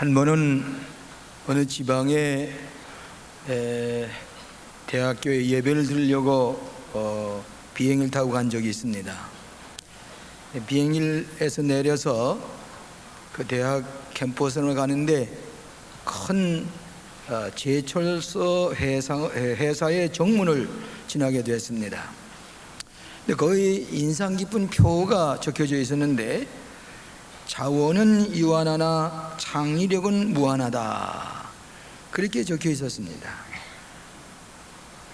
한 번은 어느 지방에 대학교에 예배를 드리려고 비행기를 타고 간 적이 있습니다. 비행기에서 내려서 그 대학 캠퍼스로 가는데 큰 제철소 회사의 정문을 지나게 됐습니다. 근데 거기 인상 깊은 표가 적혀져 있었는데, 자원은 유한하나 창의력은 무한하다, 그렇게 적혀 있었습니다.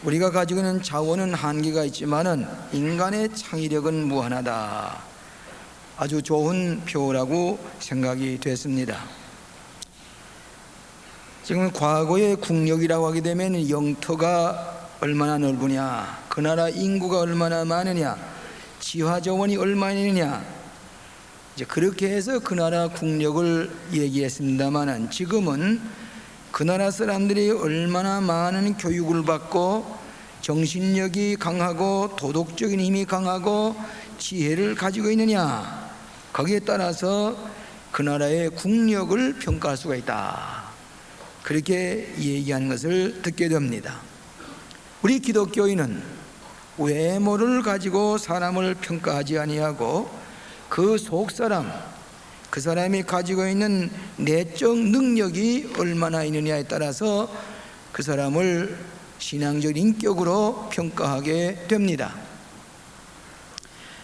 우리가 가지고 있는 자원은 한계가 있지만은 인간의 창의력은 무한하다, 아주 좋은 표라고 생각이 됐습니다. 지금 과거의 국력이라고 하게 되면 영토가 얼마나 넓으냐, 그 나라 인구가 얼마나 많으냐, 지하자원이 얼마나 이제 그렇게 해서 그 나라 국력을 얘기했습니다만은, 지금은 그 나라 사람들이 얼마나 많은 교육을 받고 정신력이 강하고 도덕적인 힘이 강하고 지혜를 가지고 있느냐, 거기에 따라서 그 나라의 국력을 평가할 수가 있다, 그렇게 얘기하는 것을 듣게 됩니다. 우리 기독교인은 외모를 가지고 사람을 평가하지 아니하고 그 속사람, 그 사람이 가지고 있는 내적 능력이 얼마나 있느냐에 따라서 그 사람을 신앙적 인격으로 평가하게 됩니다.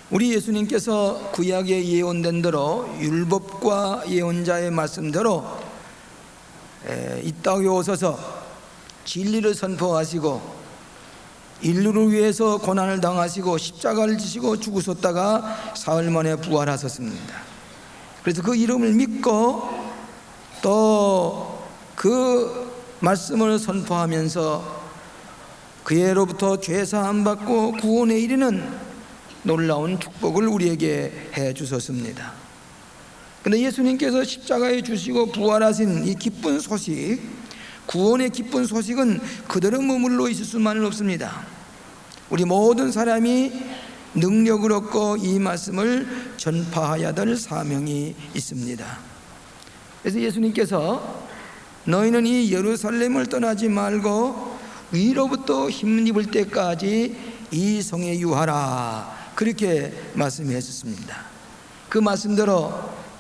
우리 예수님께서 구약에 예언된 대로 율법과 예언자의 말씀대로 이 땅에 오셔서 진리를 선포하시고 인류를 위해서 고난을 당하시고 십자가를 지시고 죽으셨다가 사흘 만에 부활하셨습니다. 그래서 그 이름을 믿고 또 그 말씀을 선포하면서 그애로부터 죄사함 받고 구원에 이르는 놀라운 축복을 우리에게 해 주셨습니다. 그런데 예수님께서 십자가에 주시고 부활하신 이 기쁜 소식, 구원의 기쁜 소식은 그대로 머물러 있을 수만은 없습니다. 우리 모든 사람이 능력을 얻고 이 말씀을 전파해야 될 사명이 있습니다. 그래서 예수님께서 너희는 이 예루살렘을 떠나지 말고 위로부터 힘입을 때까지 이 성에 유하라, 그렇게 말씀해 주셨습니다. 그 말씀대로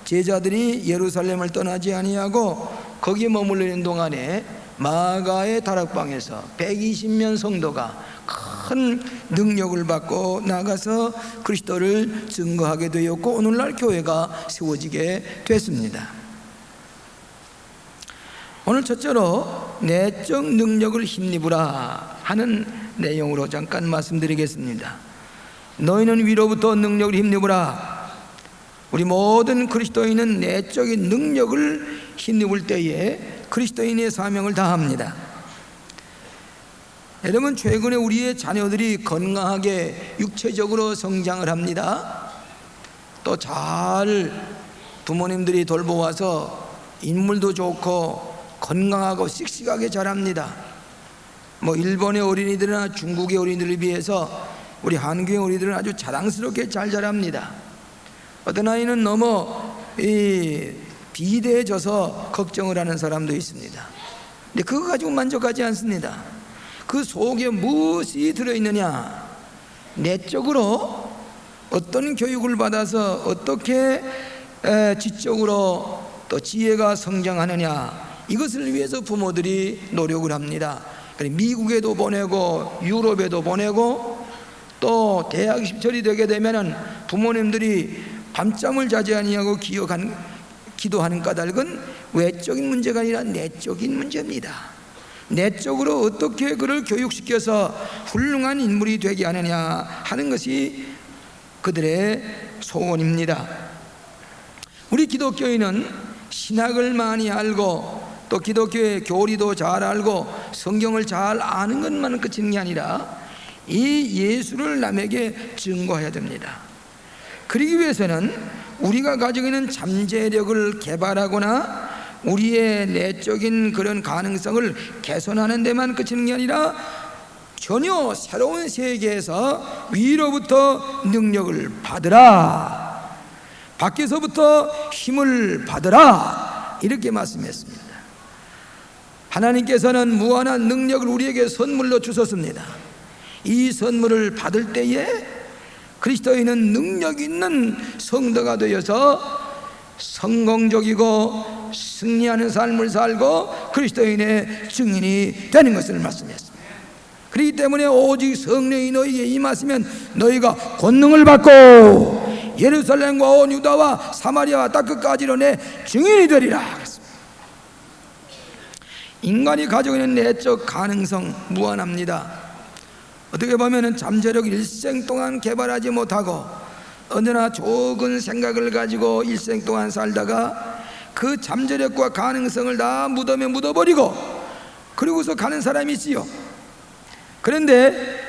제자들이 예루살렘을 떠나지 아니하고 거기에 머물러 있는 동안에 마가의 다락방에서 120명 성도가 큰 능력을 받고 나가서 그리스도를 증거하게 되었고 오늘날 교회가 세워지게 됐습니다. 오늘 첫째로 내적 능력을 힘입으라 하는 내용으로 잠깐 말씀드리겠습니다. 너희는 위로부터 능력을 힘입으라. 우리 모든 그리스도인은 내적인 능력을 힘입을 때에 그리스도인의 사명을 다합니다. 여러분, 최근에 우리의 자녀들이 건강하게 육체적으로 성장을 합니다. 또 잘 부모님들이 돌보아서 인물도 좋고 건강하고 씩씩하게 자랍니다. 일본의 어린이들이나 중국의 어린이들에 비해서 우리 한국의 어린이들은 아주 자랑스럽게 잘 자랍니다. 어떤 아이는 너무 비대해져서 걱정을 하는 사람도 있습니다. 근데 그거 가지고 만족하지 않습니다. 그 속에 무엇이 들어있느냐, 내적으로 어떤 교육을 받아서 어떻게 지적으로 또 지혜가 성장하느냐, 이것을 위해서 부모들이 노력을 합니다. 미국에도 보내고 유럽에도 보내고 또 대학 입시철이 되게 되면은 부모님들이 밤잠을 자지 아니하고 기도하는 까닭은 외적인 문제가 아니라 내적인 문제입니다. 내적으로 어떻게 그를 교육시켜서 훌륭한 인물이 되게 하느냐 하는 것이 그들의 소원입니다. 우리 기독교인은 신학을 많이 알고 또 기독교의 교리도 잘 알고 성경을 잘 아는 것만 끝인 게 아니라 이 예수를 남에게 증거해야 됩니다. 그러기 위해서는 우리가 가지고 있는 잠재력을 개발하거나 우리의 내적인 그런 가능성을 개선하는 데만 그치는 게 아니라 전혀 새로운 세계에서 위로부터 능력을 받으라, 밖에서부터 힘을 받으라, 이렇게 말씀했습니다. 하나님께서는 무한한 능력을 우리에게 선물로 주셨습니다. 이 선물을 받을 때에 그리스도인은 능력 있는 성도가 되어서 성공적이고 승리하는 삶을 살고 그리스도인의 증인이 되는 것을 말씀했습니다. 그렇기 때문에 오직 성령이 너희에게 임하시면 너희가 권능을 받고 예루살렘과 온 유다와 사마리아와 땅 끝까지로 내 증인이 되리라. 인간이 가지고 있는 내적 가능성 무한합니다. 어떻게 보면 잠재력 일생 동안 개발하지 못하고 언제나 적은 생각을 가지고 일생 동안 살다가 그 잠재력과 가능성을 다 무덤에 묻어버리고 그리고서 가는 사람이 있지요. 그런데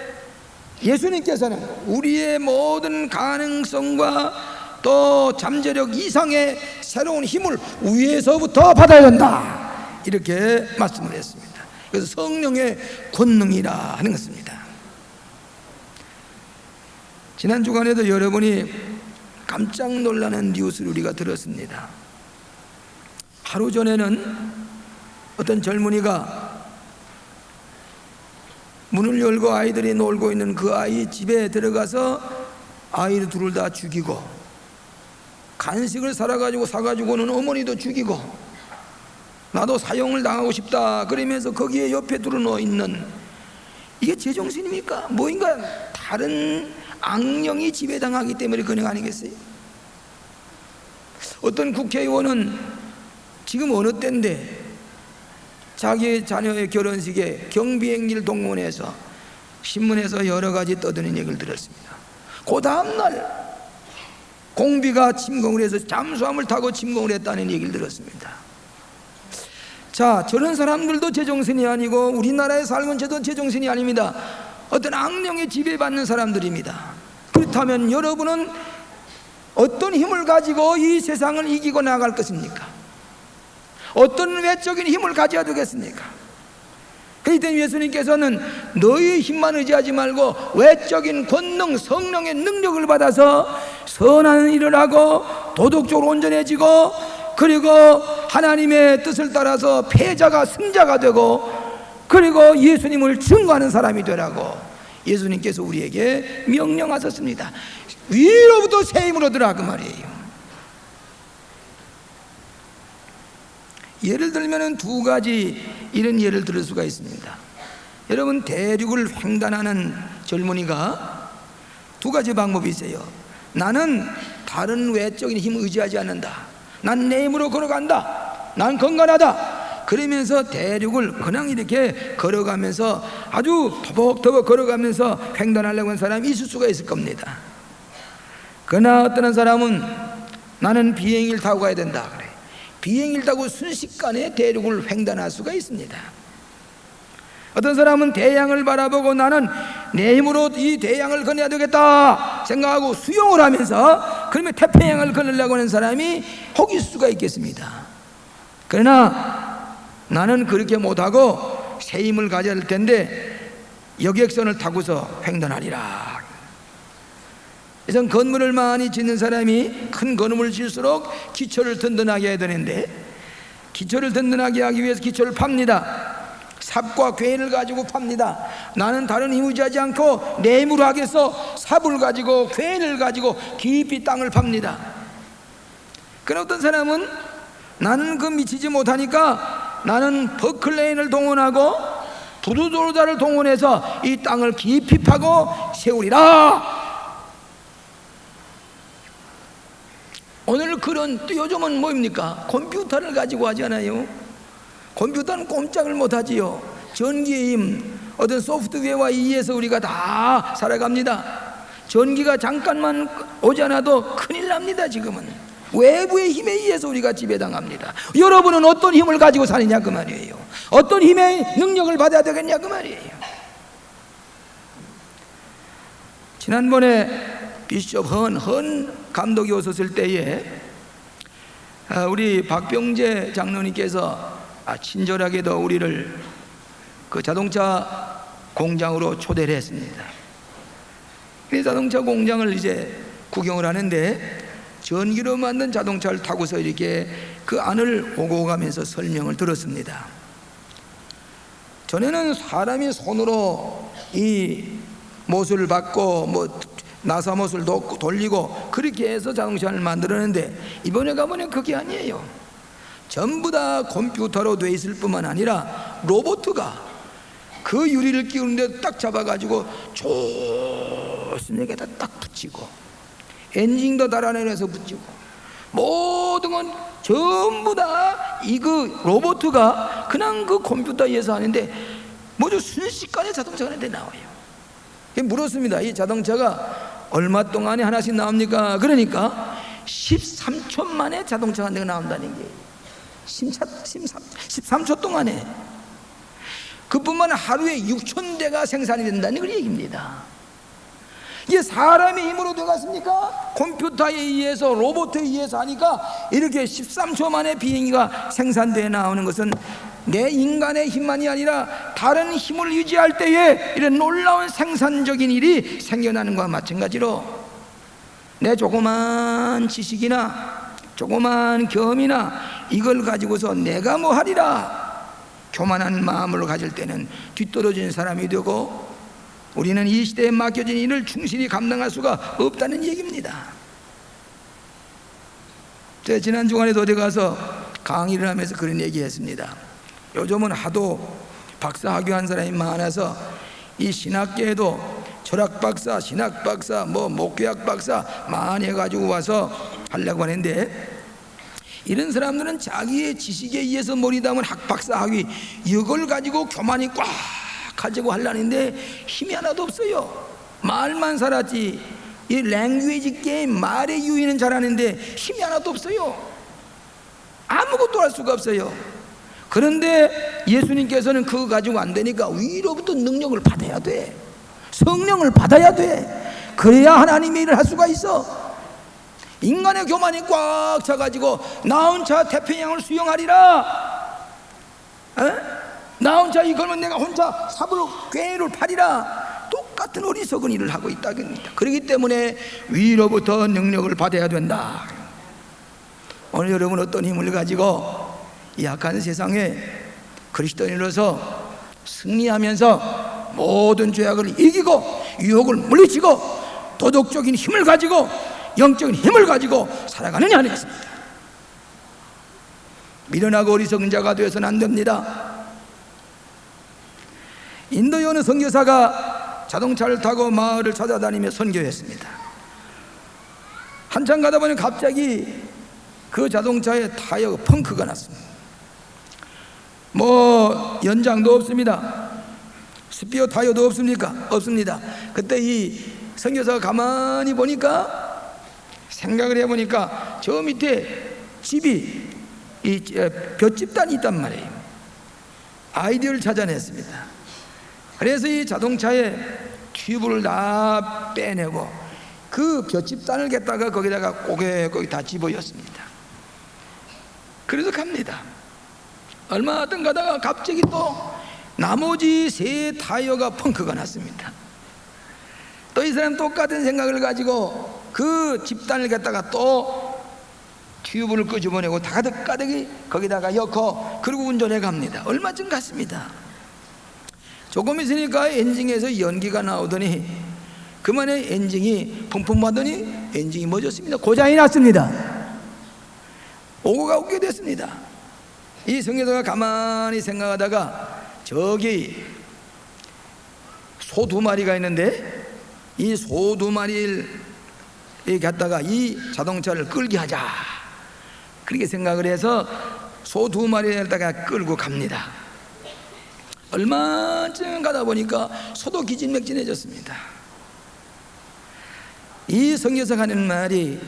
예수님께서는 우리의 모든 가능성과 또 잠재력 이상의 새로운 힘을 위에서부터 받아야 된다, 이렇게 말씀을 했습니다. 그래서 성령의 권능이라 하는 것입니다. 지난 주간에도 여러분이 깜짝 놀라는 뉴스를 우리가 들었습니다. 하루 전에는 어떤 젊은이가 문을 열고 아이들이 놀고 있는 그 아이 집에 들어가서 아이를 둘을 다 죽이고 간식을 사가지고는 어머니도 죽이고 나도 사형을 당하고 싶다 그러면서 거기에 옆에 들어놓여 있는, 이게 제정신입니까? 뭐인가 다른 악령이 지배당하기 때문에 그런 거 아니겠어요? 어떤 국회의원은 지금 어느 때인데 자기 자녀의 결혼식에 경비행기를 동원해서 신문에서 여러 가지 떠드는 얘기를 들었습니다. 그 다음날 공비가 침공을 해서 잠수함을 타고 침공을 했다는 얘기를 들었습니다. 자, 저런 사람들도 제정신이 아니고 우리나라에 살면 저도 제정신이 아닙니다. 어떤 악령에 지배받는 사람들입니다. 그렇다면 여러분은 어떤 힘을 가지고 이 세상을 이기고 나갈 것입니까? 어떤 외적인 힘을 가져야 되겠습니까? 그렇기 때문에 예수님께서는 너희의 힘만 의지하지 말고 외적인 권능, 성령의 능력을 받아서 선한 일을 하고 도덕적으로 온전해지고 그리고 하나님의 뜻을 따라서 패자가 승자가 되고 그리고 예수님을 증거하는 사람이 되라고 예수님께서 우리에게 명령하셨습니다. 위로부터 새 힘을 얻으라, 그 말이에요. 예를 들면 두 가지 이런 예를 들을 수가 있습니다. 여러분, 대륙을 횡단하는 젊은이가 두 가지 방법이 있어요. 나는 다른 외적인 힘을 의지하지 않는다. 난 내 힘으로 걸어간다. 난 건강하다. 그러면서 대륙을 그냥 이렇게 걸어가면서 아주 터벅터벅 걸어가면서 횡단하려고 하는 사람이 있을 수가 있을 겁니다. 그러나 어떤 사람은 나는 비행기를 타고 가야 된다 그래. 비행기를 타고 순식간에 대륙을 횡단할 수가 있습니다. 어떤 사람은 대양을 바라보고 나는 내 힘으로 이 대양을 건너야 되겠다 생각하고 수영을 하면서 그러면 태평양을 건너려고 하는 사람이 혹 있을 수가 있겠습니다. 그러나 나는 그렇게 못하고 새 힘을 가져야 할 텐데 여객선을 타고서 횡단하리라. 그래서 건물을 많이 짓는 사람이 큰 건물을 질수록 기초를 든든하게 해야 되는데 기초를 든든하게 하기 위해서 기초를 팝니다. 삽과 괸을 가지고 팝니다. 나는 다른 힘 의지하지 않고 내 힘으로 하겠어. 삽을 가지고 괸을 가지고 깊이 땅을 팝니다. 그런 어떤 사람은 나는 그 미치지 못하니까 나는 버클레인을 동원하고 부두도자를 동원해서 이 땅을 깊이 파고 세우리라. 오늘 그런 또 요즘은 뭐입니까? 컴퓨터를 가지고 하잖아요. 컴퓨터는 꼼짝을 못하지요. 전기의 힘, 어떤 소프트웨어와 의해서 우리가 다 살아갑니다. 전기가 잠깐만 오지 않아도 큰일 납니다. 지금은 외부의 힘에 의해서 우리가 지배당합니다. 여러분은 어떤 힘을 가지고 사느냐 그 말이에요. 어떤 힘의 능력을 받아야 되겠냐 그 말이에요. 지난번에 비숍 헌 감독이 오셨을 때에 우리 박병재 장로님께서 친절하게도 우리를 그 자동차 공장으로 초대를 했습니다. 그 자동차 공장을 이제 구경을 하는데 전기로 만든 자동차를 타고서 이렇게 그 안을 오고 가면서 설명을 들었습니다. 전에는 사람이 손으로 이 못을 받고 뭐 나사못을 돌리고 그렇게 해서 자동차를 만들었는데, 이번에 가보니 그게 아니에요. 전부 다 컴퓨터로 돼 있을 뿐만 아니라 로봇가 그 유리를 끼우는데 딱 잡아가지고 조심하게 딱 붙이고, 엔진도 달아내려서 붙이고, 모든 건 전부 다 이 그 로봇가 그냥 그 컴퓨터에 의해서 하는데 모두 순식간에 자동차가 하는데 나와요. 물었습니다. 이 자동차가 얼마 동안에 하나씩 나옵니까? 그러니까 13초 만에 자동차가 한 대가 나온다는 게 13초 동안에. 그뿐만 아니라 하루에 6,000대가 생산이 된다는 그 얘기입니다. 이게 사람의 힘으로 되겠습니까? 컴퓨터에 의해서, 로봇에 의해서 하니까 이렇게 13초 만에 비행기가 생산되어 나오는 것은 내 인간의 힘만이 아니라 다른 힘을 유지할 때에 이런 놀라운 생산적인 일이 생겨나는 것과 마찬가지로, 내 조그만 지식이나 조그만 경험이나 이걸 가지고서 내가 뭐 하리라 교만한 마음을 가질 때는 뒤떨어진 사람이 되고, 우리는 이 시대에 맡겨진 일을 충실히 감당할 수가 없다는 얘기입니다. 제가 지난 주간에도 어디 가서 강의를 하면서 그런 얘기했습니다. 요즘은 하도 박사학위한 사람이 많아서 이 신학계에도 철학 박사, 신학 박사, 뭐 목회학 박사 많이 해가지고 와서 하려고 하는데, 이런 사람들은 자기의 지식에 의해서 머리 담은 학박사 학위 이걸 가지고 교만이 꽉 가지고 하려는데 힘이 하나도 없어요. 말만 살았지, 이 랭귀지 게임, 말의 유희는 잘하는데 힘이 하나도 없어요. 아무것도 할 수가 없어요. 그런데 예수님께서는 그거 가지고 안 되니까 위로부터 능력을 받아야 돼. 성령을 받아야 돼. 그래야 하나님의 일을 할 수가 있어. 인간의 교만이 꽉 차가지고 나 혼자 태평양을 수영하리라, 나 혼자 이걸면 내가 혼자 삽으로 꾀를 파리라, 똑같은 어리석은 일을 하고 있다입니다. 그렇기 때문에 위로부터 능력을 받아야 된다. 오늘 여러분 어떤 힘을 가지고 이 악한 세상에 그리스도인으로서 승리하면서 모든 죄악을 이기고 유혹을 물리치고 도덕적인 힘을 가지고 영적인 힘을 가지고 살아가느냐 하는 것입니다. 미련하고 어리석은 자가 되어서는 안 됩니다. 인도의 어느 선교사가 자동차를 타고 마을을 찾아다니며 선교했습니다. 한참 가다 보니 갑자기 그 자동차에 타이어가 펑크가 났습니다. 뭐 연장도 없습니다. 스피어 타이어도 없습니다. 그때 이 선교사가 가만히 보니까, 생각을 해보니까 저 밑에 집이 이 볏집단이 있단 말이에요. 아이디어를 찾아냈습니다. 그래서 이 자동차에 튜브를 다 빼내고 그 볏집단을 갖다가 거기다가 고개 다 집어였습니다. 그래서 갑니다. 얼마 안 가다가 갑자기 또 나머지 세 타이어가 펑크가 났습니다. 또 이 사람 똑같은 생각을 가지고 그 집단을 갖다가 또 튜브를 끄집어내고 가득가득이 거기다가 엮어 그리고 운전해 갑니다. 얼마쯤 갔습니다. 조금 있으니까 엔진에서 연기가 나오더니 그만에 엔진이 펑펑하더니 엔진이 멎었습니다. 고장이 났습니다. 오고 가게 됐습니다. 이 선교사가 가만히 생각하다가 저기 소 2마리가 있는데 이 소 2마리를 갖다가 이 자동차를 끌게 하자, 그렇게 생각을 해서 소 2마리를 갖다가 끌고 갑니다. 얼마쯤 가다 보니까 소도 기진맥진해졌습니다. 이 선교사가 하는 말이,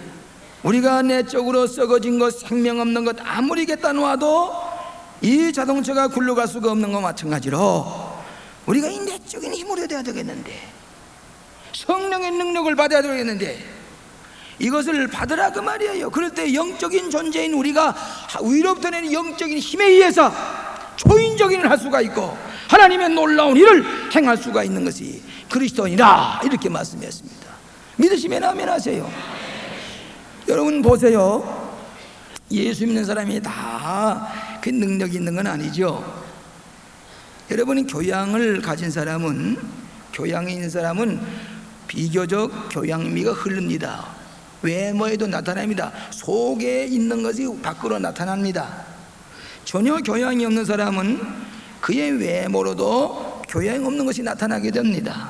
우리가 내적으로 썩어진 것, 생명 없는 것 아무리 갖다 놓아도 이 자동차가 굴러갈 수가 없는 것과 마찬가지로 우리가 이 내적인 힘으로 돼야 되겠는데, 성령의 능력을 받아야 되겠는데, 이것을 받으라 그 말이에요. 그럴 때 영적인 존재인 우리가 위로부터 내는 영적인 힘에 의해서 초인적인 일을 할 수가 있고 하나님의 놀라운 일을 행할 수가 있는 것이 그리스도인이라, 이렇게 말씀했습니다. 믿으시면 아멘 하세요. 여러분 보세요. 예수 믿는 사람이 다 그 능력이 있는 건 아니죠. 여러분이 교양을 가진 사람은, 교양이 있는 사람은 비교적 교양미가 흐릅니다. 외모에도 나타납니다. 속에 있는 것이 밖으로 나타납니다. 전혀 교양이 없는 사람은 그의 외모로도 교양이 없는 것이 나타나게 됩니다.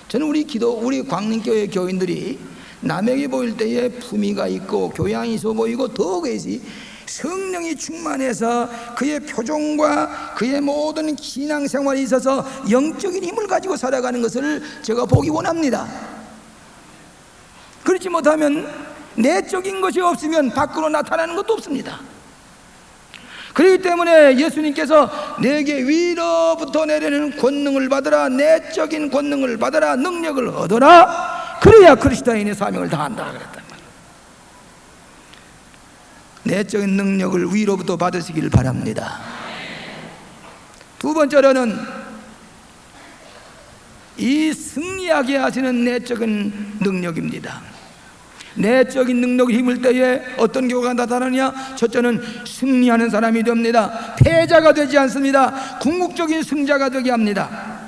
저는 우리 광림교회 교인들이 남에게 보일 때에 품위가 있고 교양이 있어 보이고 더욱이 성령이 충만해서 그의 표정과 그의 모든 신앙생활에 있어서 영적인 힘을 가지고 살아가는 것을 제가 보기 원합니다. 그렇지 못하면 내적인 것이 없으면 밖으로 나타나는 것도 없습니다. 그렇기 때문에 예수님께서 내게 위로부터 내리는 권능을 받으라, 내적인 권능을 받으라, 능력을 얻어라, 그래야 그리스도인의 사명을 다한다 그랬단 말이에요. 내적인 능력을 위로부터 받으시기를 바랍니다. 두 번째로는 이 승리하게 하시는 내적인 능력입니다. 내적인 능력을 힘을 때에 어떤 경우가 나타나느냐? 첫째는 승리하는 사람이 됩니다. 패자가 되지 않습니다. 궁극적인 승자가 되게 합니다.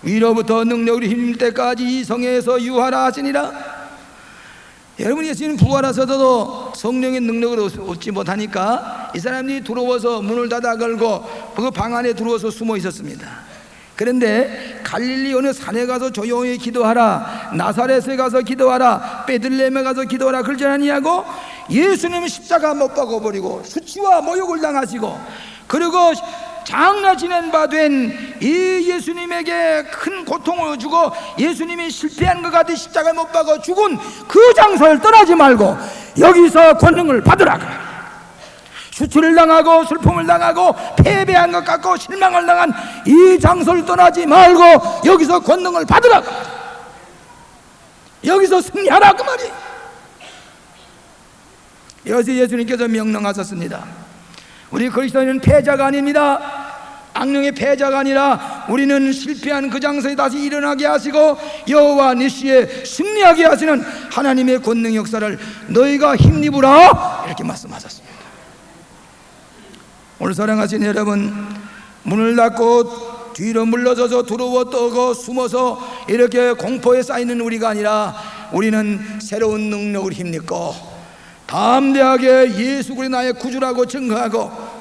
위로부터 능력을 힘일 때까지 이 성에서 유하라 하시니라. 여러분이 예수님 부활하셔서도 성령의 능력을 얻지 못하니까 이 사람들이 들어와서 문을 닫아 걸고 그 방 안에 들어와서 숨어 있었습니다. 그런데 갈릴리 어느 산에 가서 조용히 기도하라, 나사렛에 가서 기도하라, 베들레헴에 가서 기도하라 그러지 않냐고. 예수님은 십자가 못 박아버리고 수치와 모욕을 당하시고 그리고 장라지낸 바 된 이 예수님에게 큰 고통을 주고 예수님이 실패한 것 같이 십자가에 못 박아 죽은 그 장소를 떠나지 말고 여기서 권능을 받으라. 수치를 당하고 슬픔을 당하고 패배한 것 같고 실망을 당한 이 장소를 떠나지 말고 여기서 권능을 받으라, 여기서 승리하라 그 말이에요. 여기서 예수님께서 명령하셨습니다. 우리 그리스도인은 패자가 아닙니다. 악령의 패자가 아니라 우리는 실패한 그 장소에 다시 일어나게 하시고 여호와 니시에 승리하게 하시는 하나님의 권능 역사를 너희가 힘입으라 이렇게 말씀하셨습니다. 오늘 사랑하신 여러분, 문을 닫고 뒤로 물러서서 두려워 떨고 숨어서 이렇게 공포에 쌓이는 우리가 아니라 우리는 새로운 능력을 힘입고 담대하게 예수 그리스도 나의 구주라고 증거하고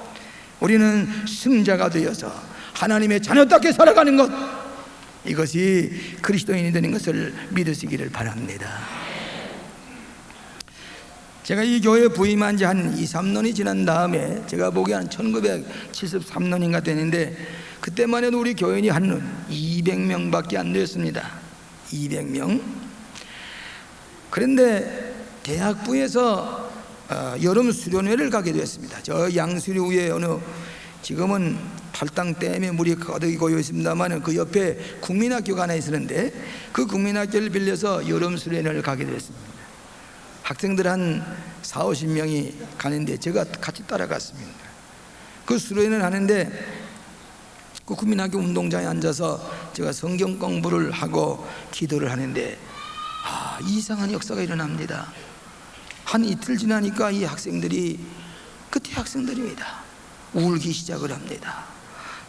우리는 승자가 되어서 하나님의 자녀답게 살아가는 것, 이것이 그리스도인이 되는 것을 믿으시기를 바랍니다. 제가 이 교회에 부임한 지 한 2, 3년이 지난 다음에 제가 보기에 한 1973년인가 되는데 그때만 해도 우리 교인이 한 200명밖에 안 되었습니다. 200명. 그런데 대학부에서 여름 수련회를 가게 되었습니다. 저 양수리 위에 어느 지금은 팔당 댐에 물이 가득히 고여 있습니다만 그 옆에 국민학교가 하나 있었는데 그 국민학교를 빌려서 여름 수련회를 가게 되었습니다. 학생들 한 4, 50명이 가는데 제가 같이 따라갔습니다. 그 수련회를 하는데 그 국민학교 운동장에 앉아서 제가 성경 공부를 하고 기도를 하는데 이상한 역사가 일어납니다. 한 이틀 지나니까 이 학생들이, 그 대학생들입니다, 울기 시작을 합니다.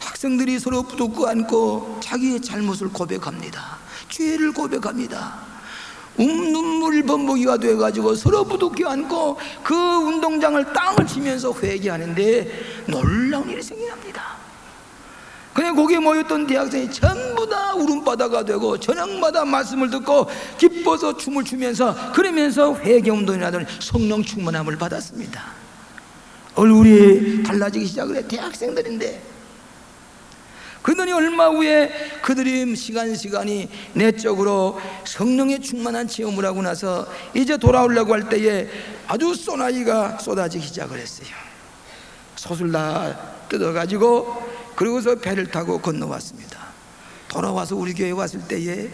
학생들이 서로 붙잡고 안고 자기의 잘못을 고백합니다. 죄를 고백합니다. 눈물 범벅이가 돼가지고 서로 부둥켜 안고 그 운동장을 땅을 치면서 회개하는데 놀라운 일이 생깁니다. 그냥 거기에 모였던 대학생이 전부 다 울음바다가 되고 저녁마다 말씀을 듣고 기뻐서 춤을 추면서 그러면서 회개운동을 하더니 성령 충만함을 받았습니다. 얼굴이 달라지기 시작을 해. 대학생들인데. 그러더니 얼마 후에 그들이 시간이 내적으로 성령의 충만한 체험을 하고 나서 이제 돌아오려고 할 때에 아주 소나기가 쏟아지기 시작을 했어요. 솥을 다 뜯어가지고 그리고서 배를 타고 건너왔습니다. 돌아와서 우리 교회에 왔을 때에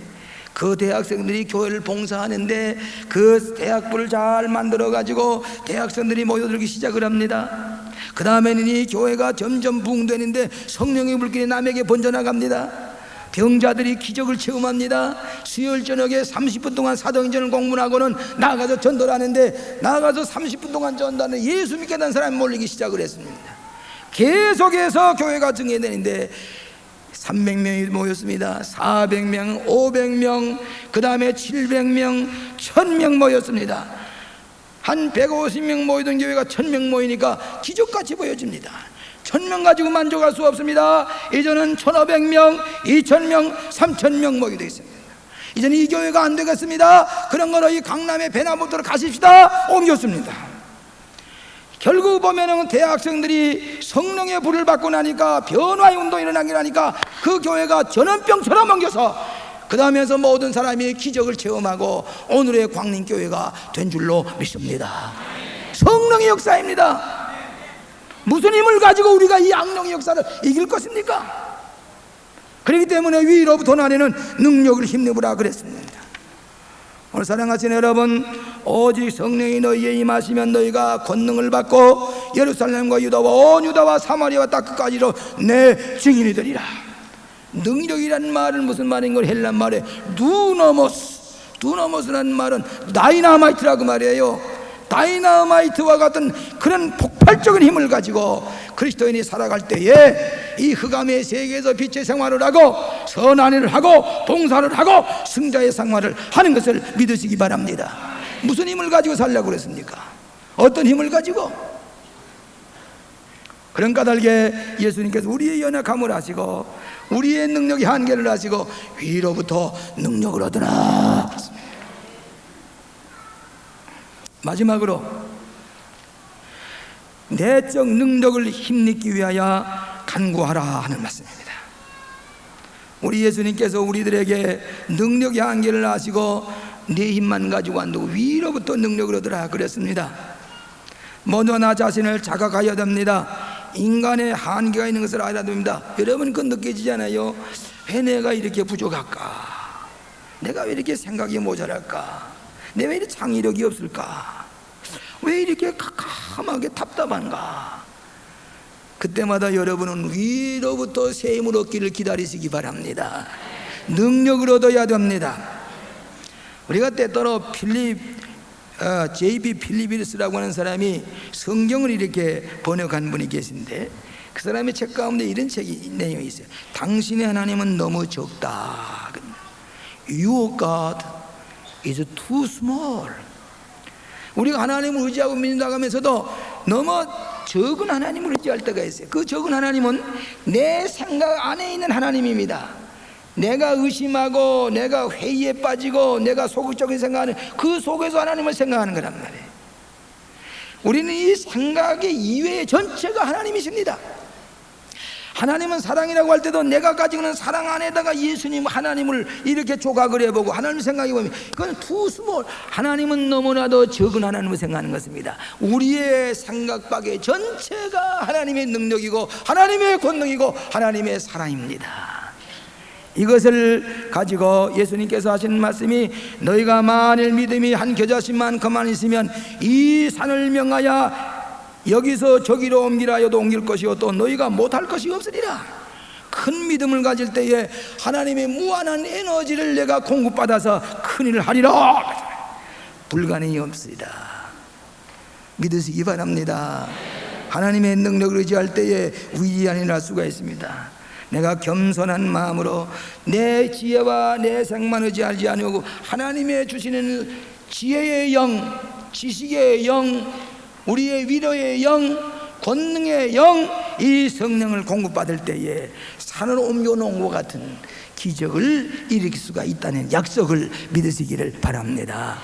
그 대학생들이 교회를 봉사하는데 그 대학부를 잘 만들어가지고 대학생들이 모여들기 시작을 합니다. 그 다음에는 이 교회가 점점 부흥되는데 성령의 불길이 남에게 번져나갑니다. 병자들이 기적을 체험합니다. 수요일 저녁에 30분 동안 사도행전을 공부하고는 나가서 전도를 하는데, 나가서 30분 동안 전도하는 예수 믿게 된 사람이 몰리기 시작을 했습니다. 계속해서 교회가 증개되는데 300명이 모였습니다. 400명, 500명, 그 다음에 700명, 1000명 모였습니다. 한 150명 모이던 교회가 1000명 모이니까 기적같이 보여집니다. 1000명 가지고 만족할 수 없습니다. 이제는 1500명, 2000명, 3000명 모이게 있습니다. 이제는 이 교회가 안 되겠습니다. 그런 거로 이 강남의 베나무토로 가십시다. 옮겼습니다. 결국 보면은 대학생들이 성령의 불을 받고 나니까 변화의 운동이 일어나게 하니까 그 교회가 전염병처럼 옮겨서 그 다음에서 모든 사람이 기적을 체험하고 오늘의 광림교회가 된 줄로 믿습니다. 성령의 역사입니다. 무슨 힘을 가지고 우리가 이 악령의 역사를 이길 것입니까? 그렇기 때문에 위로부터 나내는 능력을 힘내보라 그랬습니다. 오늘 사랑하시는 여러분, 오직 성령이 너희에 임하시면 너희가 권능을 받고 예루살렘과 유다와 온 유다와 사마리아와 땅 끝까지로 내 증인이 되리라. 능력이란 말은 무슨 말인 걸 헬란 말에 두너모스라는 말은 다이나마이트라고 말이에요. 다이나마이트와 같은 그런 폭발적인 힘을 가지고 그리스도인이 살아갈 때에 이 흑암의 세계에서 빛의 생활을 하고 선한 일을 하고 봉사를 하고 승자의 생활을 하는 것을 믿으시기 바랍니다. 무슨 힘을 가지고 살려고 그랬습니까? 어떤 힘을 가지고? 그런 까닭에 예수님께서 우리의 연약함을 아시고 우리의 능력의 한계를 아시고 위로부터 능력을 얻으라. 마지막으로 내적 능력을 힘입기 위하여 간구하라 하는 말씀입니다. 우리 예수님께서 우리들에게 능력의 한계를 아시고 내 힘만 가지고 안 되고 위로부터 능력을 얻으라 그랬습니다. 먼저 나 자신을 자각하여야 됩니다. 인간의 한계가 있는 것을 알아야 됩니다. 여러분 그건 느껴지잖아요. 왜 내가 이렇게 부족할까? 내가 왜 이렇게 생각이 모자랄까? 내가 왜 이렇게 창의력이 없을까? 왜 이렇게 캄캄하게 답답한가? 그때마다 여러분은 위로부터 새 힘을 얻기를 기다리시기 바랍니다. 능력을 얻어야 됩니다. 우리가 때때로 J.B. 필리비르스라고 하는 사람이 성경을 이렇게 번역한 분이 계신데 그 사람의 책 가운데 이런 책이 내용이 있어요. 당신의 하나님은 너무 적다. Your God is too small. 우리가 하나님을 의지하고 믿는다고 하면서도 너무 적은 하나님을 의지할 때가 있어요. 그 적은 하나님은 내 생각 안에 있는 하나님입니다. 내가 의심하고 내가 회의에 빠지고 내가 소극적인 생각하는 그 속에서 하나님을 생각하는 거란 말이에요. 우리는 이 생각의 이외의 전체가 하나님이십니다. 하나님은 사랑이라고 할 때도 내가 가지고 있는 사랑 안에다가 예수님 하나님을 이렇게 조각을 해보고 하나님 생각해보면 그건 투스몰, 하나님은 너무나도 적은 하나님을 생각하는 것입니다. 우리의 생각 밖의 전체가 하나님의 능력이고 하나님의 권능이고 하나님의 사랑입니다. 이것을 가지고 예수님께서 하신 말씀이 너희가 만일 믿음이 한 겨자씨만큼만 있으면 이 산을 명하여 여기서 저기로 옮기라 하여도 옮길 것이요 또 너희가 못할 것이 없으리라. 큰 믿음을 가질 때에 하나님의 무한한 에너지를 내가 공급받아서 큰일을 하리라. 불가능이 없으리라. 믿으시기 바랍니다. 하나님의 능력을 의지할 때에 위대한 일을 할 수가 있습니다. 내가 겸손한 마음으로 내 지혜와 내 생만 의지하지 아니하고 하나님의 주시는 지혜의 영, 지식의 영, 우리의 위로의 영, 권능의 영, 이 성령을 공급받을 때에 산을 옮겨놓은 것 같은 기적을 일으킬 수가 있다는 약속을 믿으시기를 바랍니다.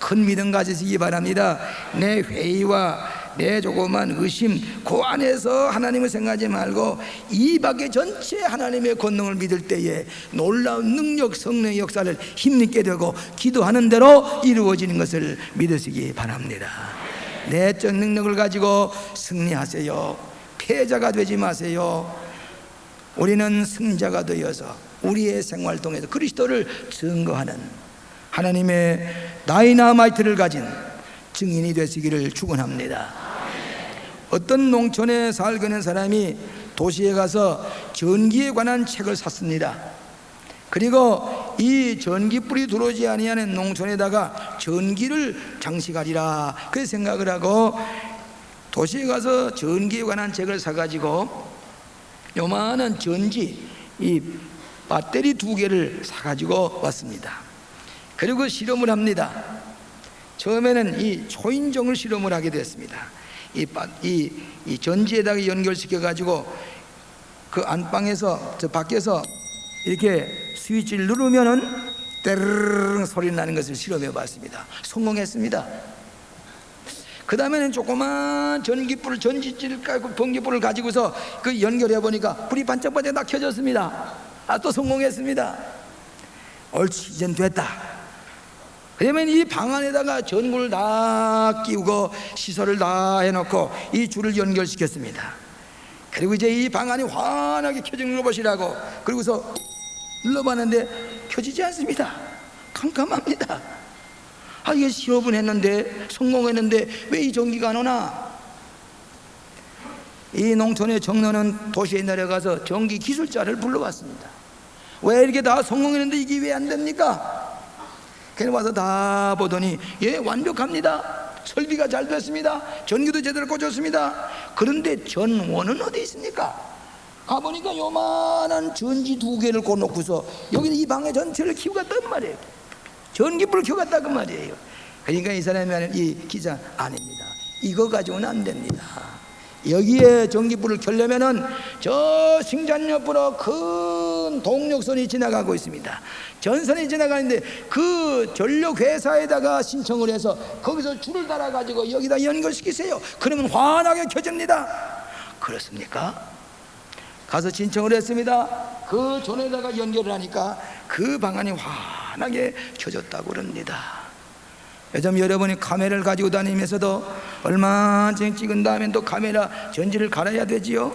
큰 믿음 가지시기 바랍니다. 내 회의와 내 조그만 의심 그 안에서 하나님을 생각하지 말고 이 밖에 전체 하나님의 권능을 믿을 때에 놀라운 능력 성령의 역사를 힘입게 되고 기도하는 대로 이루어지는 것을 믿으시기 바랍니다. 내적 능력을 가지고 승리하세요. 패자가 되지 마세요. 우리는 승자가 되어서 우리의 생활 통해서 그리스도를 증거하는 하나님의 다이나마이트를 가진 증인이 되시기를 축원합니다. 어떤 농촌에 살고 있는 사람이 도시에 가서 전기에 관한 책을 샀습니다. 그리고 이 전기불이 들어오지 아니하는 농촌에다가 전기를 장식하리라 그 생각을 하고 도시에 가서 전기에 관한 책을 사가지고 요만한 전지 이 배터리 2개를 사가지고 왔습니다. 그리고 실험을 합니다. 처음에는 이 초인종을 실험을 하게 됐습니다. 이 전지에다가 연결시켜 가지고 그 안방에서 저 밖에서 이렇게 스위치를 누르면은 때르릉 소리 나는 것을 실험해 봤습니다. 성공했습니다. 그 다음에는 조그만 전기불을 전지질 깔고 번개불을 가지고서 그 연결해 보니까 불이 반짝반짝 딱 켜졌습니다. 또 성공했습니다. 옳지, 이젠 됐다. 그러면 이 방 안에다가 전구를 다 끼우고 시설을 다 해놓고 이 줄을 연결시켰습니다. 그리고 이제 이 방 안이 환하게 켜지는 걸 보시라고 그리고서 눌러봤는데 켜지지 않습니다. 깜깜합니다. 이게 실험은 했는데 성공했는데 왜 이 전기가 안 오나? 이 농촌의 정로는 도시에 내려가서 전기 기술자를 불러왔습니다. 왜 이렇게 다 성공했는데 이게 왜 안 됩니까? 그래 와서 다 보더니 예, 완벽합니다. 설비가 잘 됐습니다. 전기도 제대로 꽂았습니다. 그런데 전원은 어디 있습니까? 가보니까 요만한 전지 2개를 꽂놓고서 여기 이 방에 전체를 켜갔단 말이에요. 전기불을 켜갔다 그 말이에요. 그러니까 이 사람이 하는 이 기자 아닙니다. 이거 가지고는 안 됩니다. 여기에 전기불을 켜려면은 저 승전 옆으로 큰 동력선이 지나가고 있습니다. 전선이 지나가는데 그 전력회사에다가 신청을 해서 거기서 줄을 달아 가지고 여기다 연결시키세요. 그러면 환하게 켜집니다. 그렇습니까? 가서 신청을 했습니다. 그 전에다가 연결을 하니까 그 방안이 환하게 켜졌다고 그럽니다. 요즘 여러분이 카메라를 가지고 다니면서도 얼마 전에 찍은 다음에 또 카메라 전지를 갈아야 되지요.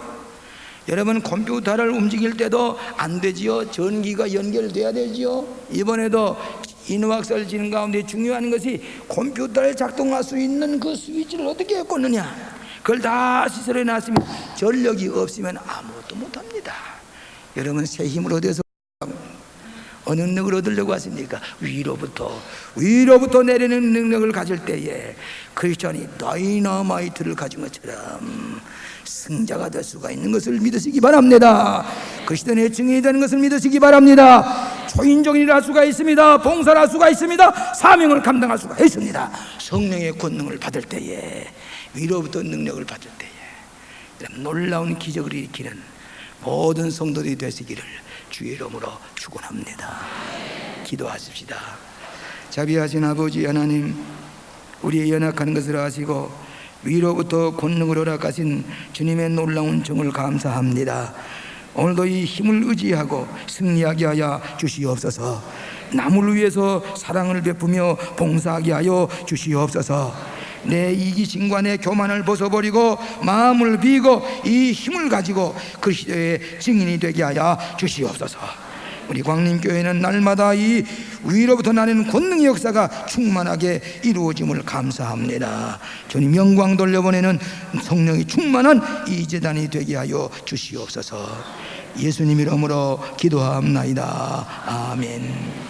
여러분 컴퓨터를 움직일 때도 안 되지요. 전기가 연결돼야 되지요. 이번에도 인화학설 지는 가운데 중요한 것이 컴퓨터를 작동할 수 있는 그 스위치를 어떻게 꽂느냐. 그걸 다 시설해 놨으면 전력이 없으면 아무것도 못합니다. 여러분 새 힘을 얻어서 어느 능력을 얻으려고 하십니까? 위로부터 내리는 능력을 가질 때에 크리스천이 다이너마이트를 가진 것처럼 승자가 될 수가 있는 것을 믿으시기 바랍니다. 그리스도의 증인이 되는 것을 믿으시기 바랍니다. 초인종이라 할 수가 있습니다. 봉사를 할 수가 있습니다. 사명을 감당할 수가 있습니다. 성령의 권능을 받을 때에, 위로부터 능력을 받을 때에 놀라운 기적을 일으키는 모든 성도들이 되시기를 주의 이름으로 축원합니다. 기도하십시다. 자비하신 아버지 하나님, 우리의 연약한 것을 아시고 위로부터 권능을 허락하신 주님의 놀라운 정을 감사합니다. 오늘도 이 힘을 의지하고 승리하게 하여 주시옵소서. 남을 위해서 사랑을 베푸며 봉사하게 하여 주시옵소서. 내 이기심과 내 교만을 벗어버리고 마음을 비고 이 힘을 가지고 그리스도의 증인이 되게 하여 주시옵소서. 우리 광림교회는 날마다 이 위로부터 나는 권능의 역사가 충만하게 이루어짐을 감사합니다. 주님 영광 돌려보내는 성령이 충만한 이 제단이 되게 하여 주시옵소서. 예수님 이름으로 기도합나이다. 아멘.